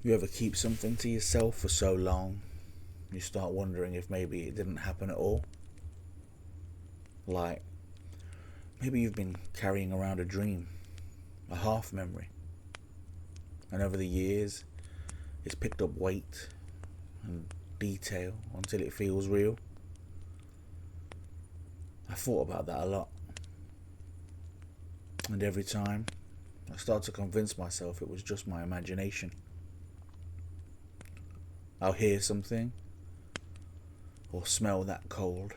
You ever keep something to yourself for so long, you start wondering if maybe it didn't happen at all? Like, maybe you've been carrying around a dream, a half memory, and over the years, it's picked up weight and detail until it feels real. I thought about that a lot, and every time I start to convince myself it was just my imagination. I'll hear something, or smell that cold,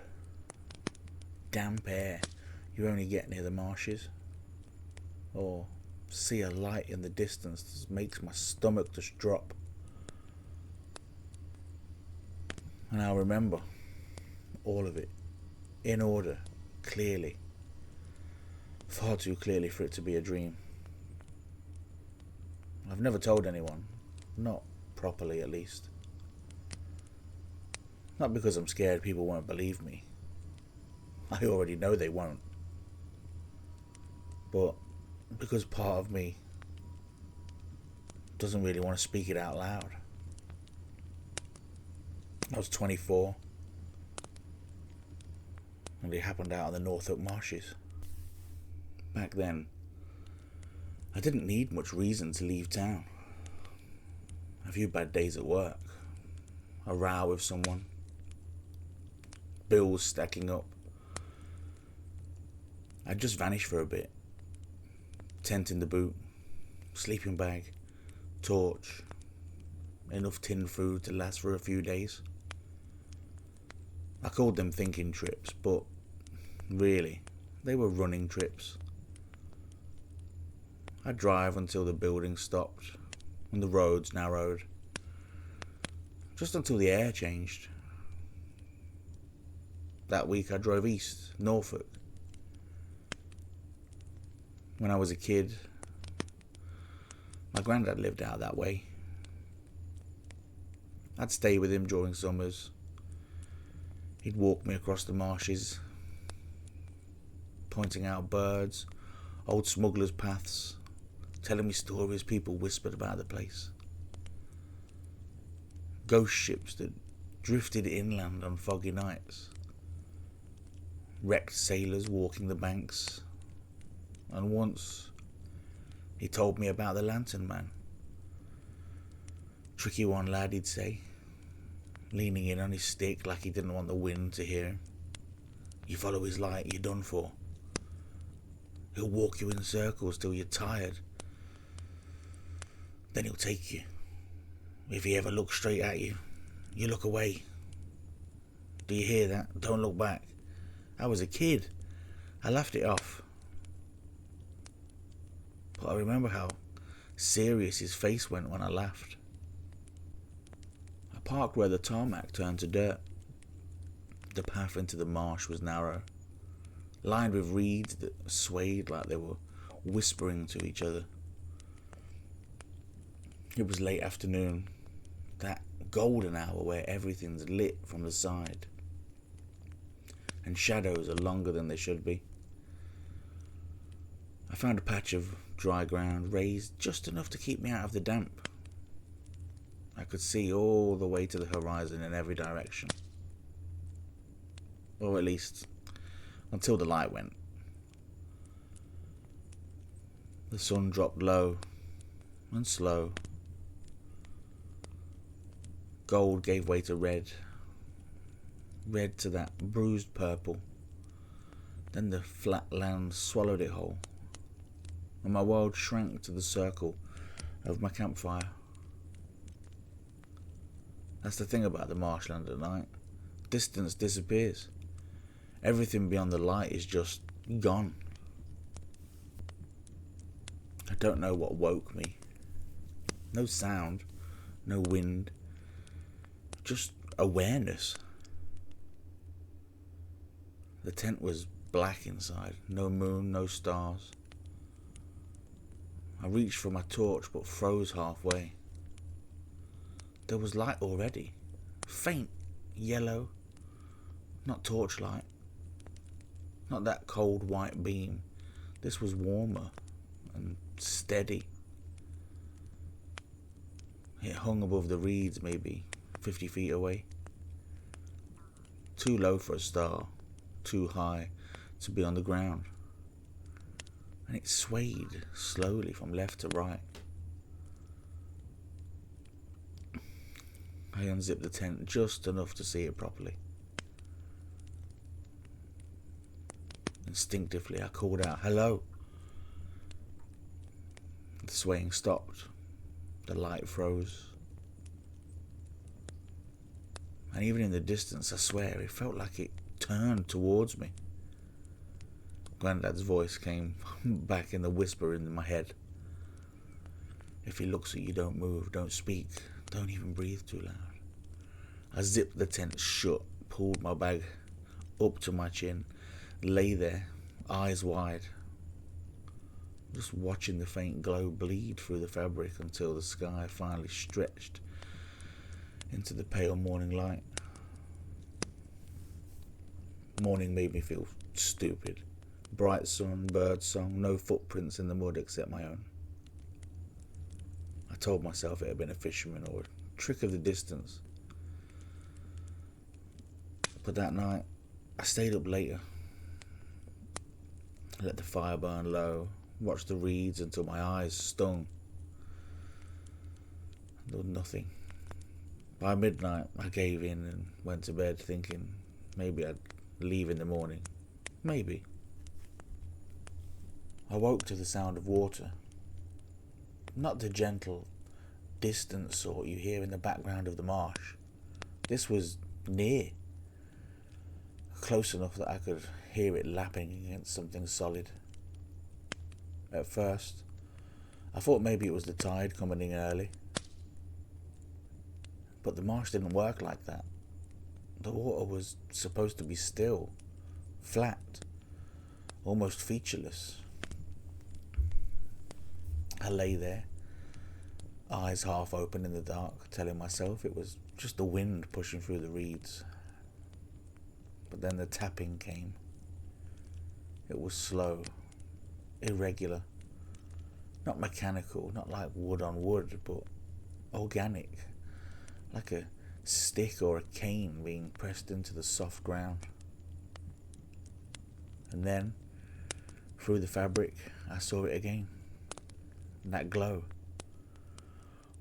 damp air you only get near the marshes, or see a light in the distance that makes my stomach just drop. And I'll remember all of it, in order, clearly, far too clearly for it to be a dream. I've never told anyone, not properly at least. Not because I'm scared people won't believe me. I already know they won't. But because part of me doesn't really want to speak it out loud. I was 24 and it happened out in the Norfolk marshes. Back then, I didn't need much reason to leave town. A few bad days at work, a row with someone, bills stacking up. I'd just vanish for a bit. Tent in the boot, sleeping bag, torch, enough tin food to last for a few days. I called them thinking trips, but really, they were running trips. I'd drive until the buildings stopped and the roads narrowed, just until the air changed. That week I drove east, Norfolk. When I was a kid, my granddad lived out that way. I'd stay with him during summers. He'd walk me across the marshes, pointing out birds, old smugglers' paths, telling me stories people whispered about the place. Ghost ships that drifted inland on foggy nights. Wrecked sailors walking the banks. And once, he told me about the Lantern Man. Tricky one, lad, he'd say, leaning in on his stick like he didn't want the wind to hear him. You follow his light, you're done for. He'll walk you in circles till you're tired. Then he'll take you. If he ever looks straight at you, you look away. Do you hear that? Don't look back. I was a kid. I laughed it off. But I remember how serious his face went when I laughed. I parked where the tarmac turned to dirt. The path into the marsh was narrow, lined with reeds that swayed like they were whispering to each other. It was late afternoon, that golden hour where everything's lit from the side, and shadows are longer than they should be. I found a patch of dry ground raised just enough to keep me out of the damp. I could see all the way to the horizon in every direction. Or at least, until the light went. The sun dropped low and slow. Gold gave way to red. Red to that bruised purple. Then the flat land swallowed it whole, and my world shrank to the circle of my campfire. That's the thing about the marshland at night. Distance disappears. Everything beyond the light is just gone. I don't know what woke me. No sound, no wind, just awareness. The tent was black inside, no moon, no stars. I reached for my torch but froze halfway. There was light already, faint, yellow, not torchlight, not that cold white beam. This was warmer and steady. It hung above the reeds, maybe 50 feet away. Too low for a star, too high to be on the ground. And it swayed slowly from left to right. I unzipped the tent just enough to see it properly. Instinctively, I called out, "Hello." The swaying stopped. The light froze. And even in the distance, I swear, it felt like it turned towards me. Grandad's voice came back in the whisper in my head. "If he looks at you, don't move, don't speak, don't even breathe too loud." I zipped the tent shut, pulled my bag up to my chin, lay there, eyes wide, just watching the faint glow bleed through the fabric until the sky finally stretched into the pale morning light. Morning made me feel stupid. Bright sun, bird song, no footprints in the mud except my own. I told myself it had been a fisherman or a trick of the distance. But that night, I stayed up later. I let the fire burn low, watched the reeds until my eyes stung. There was nothing. By midnight, I gave in and went to bed thinking maybe I'd leave in the morning. Maybe. I woke to the sound of water. Not the gentle, distant sort you hear in the background of the marsh. This was near. Close enough that I could hear it lapping against something solid. At first, I thought maybe it was the tide coming in early. But the marsh didn't work like that. The water was supposed to be still, flat, almost featureless. I lay there, eyes half open in the dark, telling myself it was just the wind pushing through the reeds. But then the tapping came. It was slow, irregular, not mechanical, not like wood on wood, but organic, like a stick or a cane being pressed into the soft ground. And then, through the fabric, I saw it again. That glow,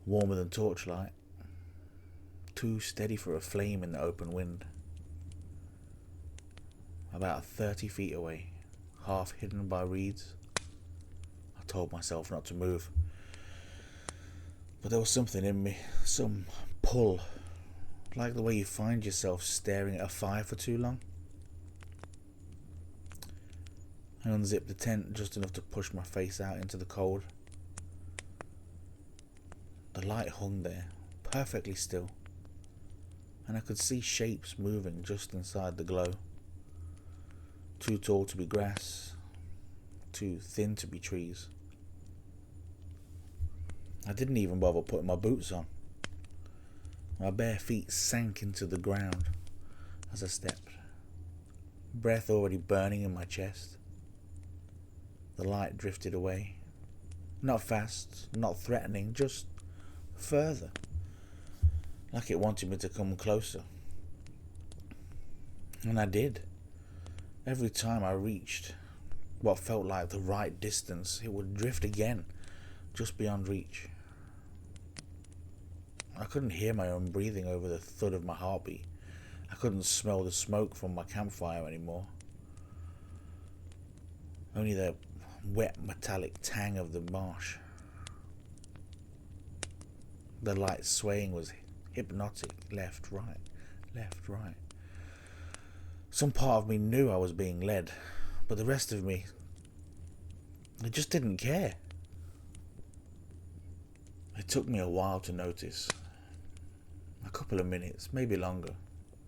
warmer than torchlight, too steady for a flame in the open wind. About 30 feet away, half hidden by reeds. I told myself not to move. But there was something in me, some pull, like the way you find yourself staring at a fire for too long. I unzipped the tent just enough to push my face out into the cold. The light hung there, perfectly still, and I could see shapes moving just inside the glow. Too tall to be grass, too thin to be trees. I didn't even bother putting my boots on. My bare feet sank into the ground as I stepped, breath already burning in my chest. The light drifted away, not fast, not threatening, just further, like it wanted me to come closer. And I did. Every time I reached what felt like the right distance, it would drift again, just beyond reach. I couldn't hear my own breathing over the thud of my heartbeat. I couldn't smell the smoke from my campfire anymore. Only the wet metallic tang of the marsh. The light swaying was hypnotic, left, right, left, right. Some part of me knew I was being led, but the rest of me, I just didn't care. It took me a while to notice. A couple of minutes, maybe longer.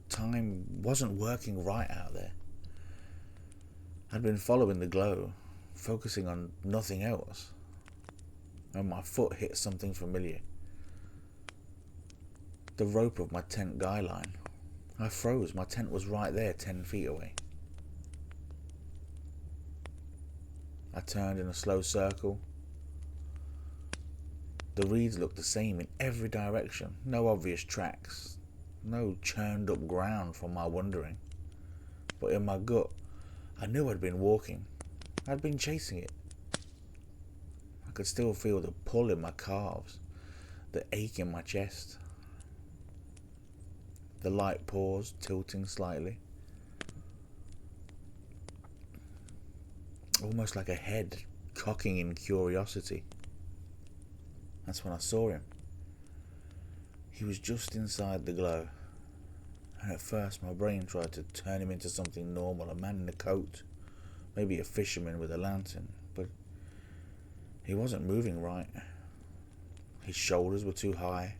Time wasn't working right out there. I'd been following the glow, focusing on nothing else, and my foot hit something familiar. The rope of my tent guy line. I froze. My tent was right there, 10 feet away. I turned in a slow circle. The reeds looked the same in every direction, no obvious tracks, no churned up ground from my wandering. But in my gut, I knew I'd been walking. I'd been chasing it. I could still feel the pull in my calves, the ache in my chest. The light paused, tilting slightly. Almost like a head cocking in curiosity. That's when I saw him. He was just inside the glow. And at first my brain tried to turn him into something normal, a man in a coat, maybe a fisherman with a lantern, but he wasn't moving right. His shoulders were too high,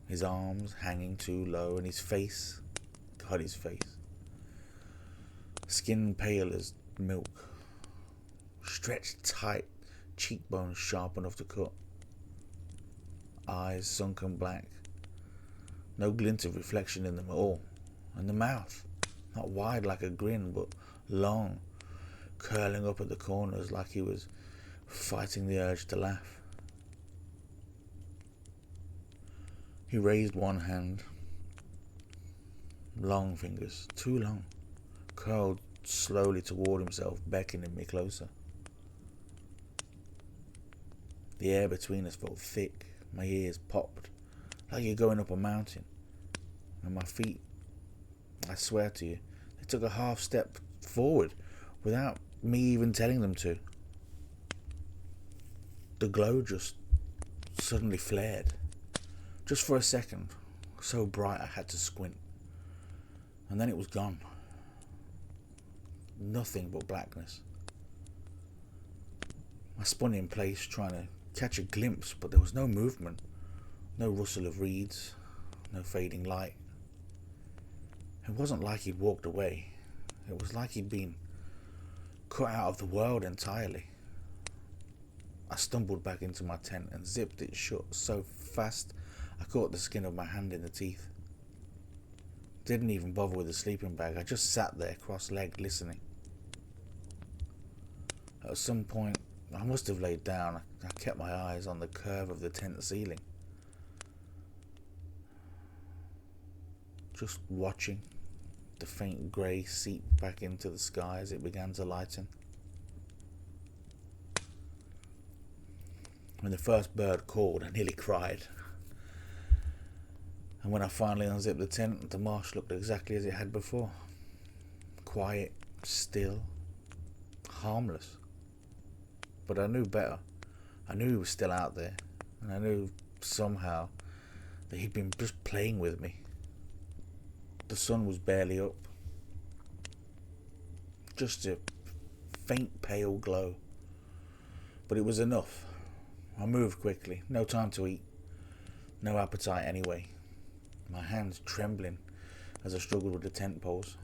his arms hanging too low, and his face, God, his face, skin pale as milk, stretched tight, cheekbones sharp enough to cut, eyes sunken black, no glint of reflection in them at all, and the mouth, not wide like a grin, but long, curling up at the corners like he was fighting the urge to laugh. He raised one hand, long fingers, too long, curled slowly toward himself, beckoning me closer. The air between us felt thick, my ears popped, like you're going up a mountain, and my feet, I swear to you, they took a half step forward without me even telling them to. The glow just suddenly flared, just for a second, so bright I had to squint, and then it was gone. Nothing but blackness. I spun in place, trying to catch a glimpse, but there was no movement, no rustle of reeds, no fading light. It wasn't like he'd walked away. It was like he'd been cut out of the world entirely. I stumbled back into my tent and zipped it shut so fast I caught the skin of my hand in the teeth. Didn't even bother with the sleeping bag. I just sat there cross-legged listening. At some point, I must have laid down. I kept my eyes on the curve of the tent ceiling, just watching the faint grey seep back into the sky as it began to lighten. When the first bird called, I nearly cried. And when I finally unzipped the tent, the marsh looked exactly as it had before. Quiet, still, harmless. But I knew better. I knew he was still out there, and I knew somehow that he'd been just playing with me. The sun was barely up. Just a faint pale glow. But it was enough. I moved quickly. No time to eat. No appetite anyway. My hands trembling as I struggled with the tent poles.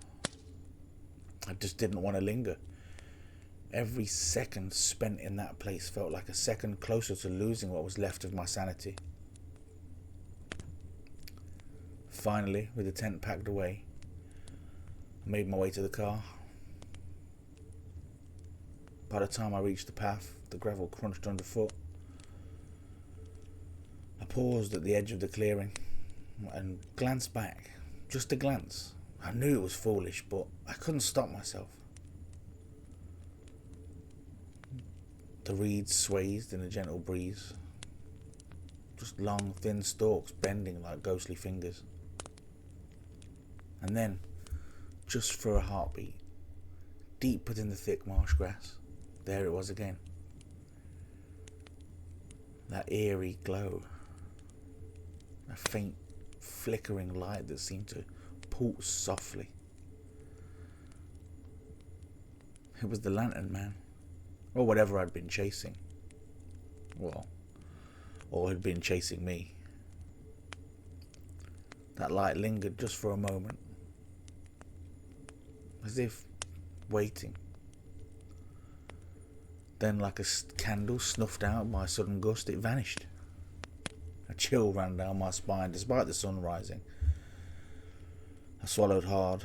I just didn't want to linger. Every second spent in that place felt like a second closer to losing what was left of my sanity. Finally, with the tent packed away, I made my way to the car. By the time I reached the path, the gravel crunched underfoot. I paused at the edge of the clearing and glanced back. Just a glance. I knew it was foolish, but I couldn't stop myself. The reeds swayed in a gentle breeze. Just long, thin stalks bending like ghostly fingers. And then, just for a heartbeat, deep within the thick marsh grass, there it was again. That eerie glow. A faint, flickering light that seemed to pulse softly. It was the lantern man, or whatever I'd been chasing. Well, or had been chasing me. That light lingered just for a moment, as if waiting. Then, like a candle snuffed out by a sudden gust, it vanished. A chill ran down my spine despite the sun rising. I swallowed hard,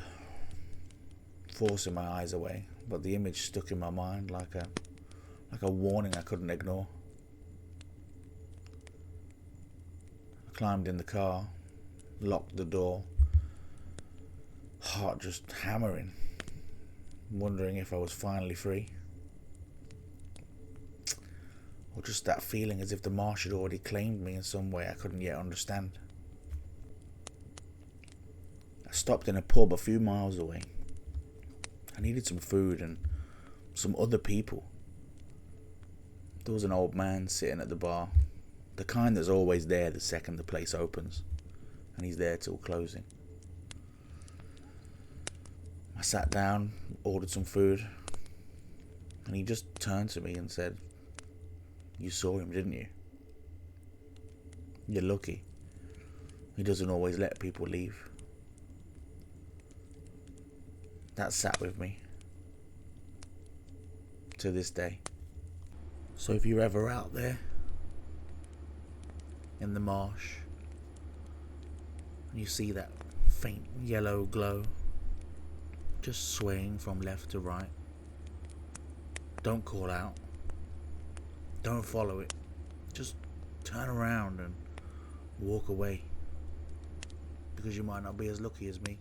forcing my eyes away, but the image stuck in my mind like a warning I couldn't ignore. Climbed in the car, locked the door, heart just hammering, wondering if I was finally free. Or just that feeling as if the marsh had already claimed me in some way I couldn't yet understand. I stopped in a pub a few miles away. I needed some food and some other people. There was an old man sitting at the bar, the kind that's always there the second the place opens, and he's there till closing. I sat down, ordered some food, and he just turned to me and said, "You saw him, didn't you? You're lucky. He doesn't always let people leave." That sat with me to this day. So if you're ever out there in the marsh and you see that faint yellow glow just swaying from left to right, don't call out, don't follow it, just turn around and walk away, because you might not be as lucky as me.